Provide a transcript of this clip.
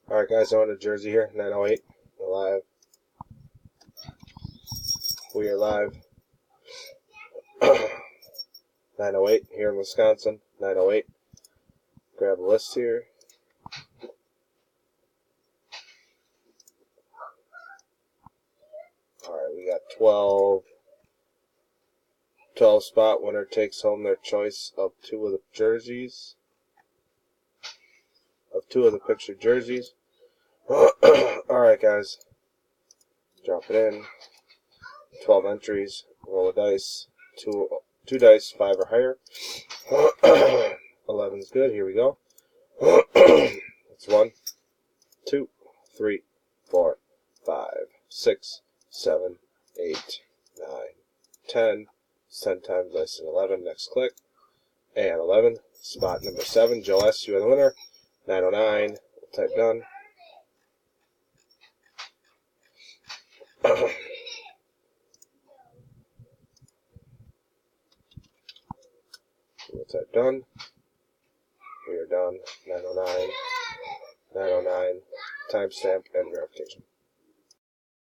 Alright guys, on to Jersey here, 908. We're live. We are live. 908 here in Wisconsin, 908. Grab a list here. Alright, we got 12 spot. Winner takes home their choice of two of the jerseys. Of two of the pictured jerseys. Alright guys. Drop it in. 12 entries. Roll a dice. Two dice, 5 or higher. 11's good. Here we go. It's 1, 2, 3, 4, 5, 6, 7, 8, 9, 10. It's 10 times dice and 11. Next click. And 11. Spot number 7. Joe S., you are the winner. 909. We'll type done. We'll type done. We are done. 909. 909. Timestamp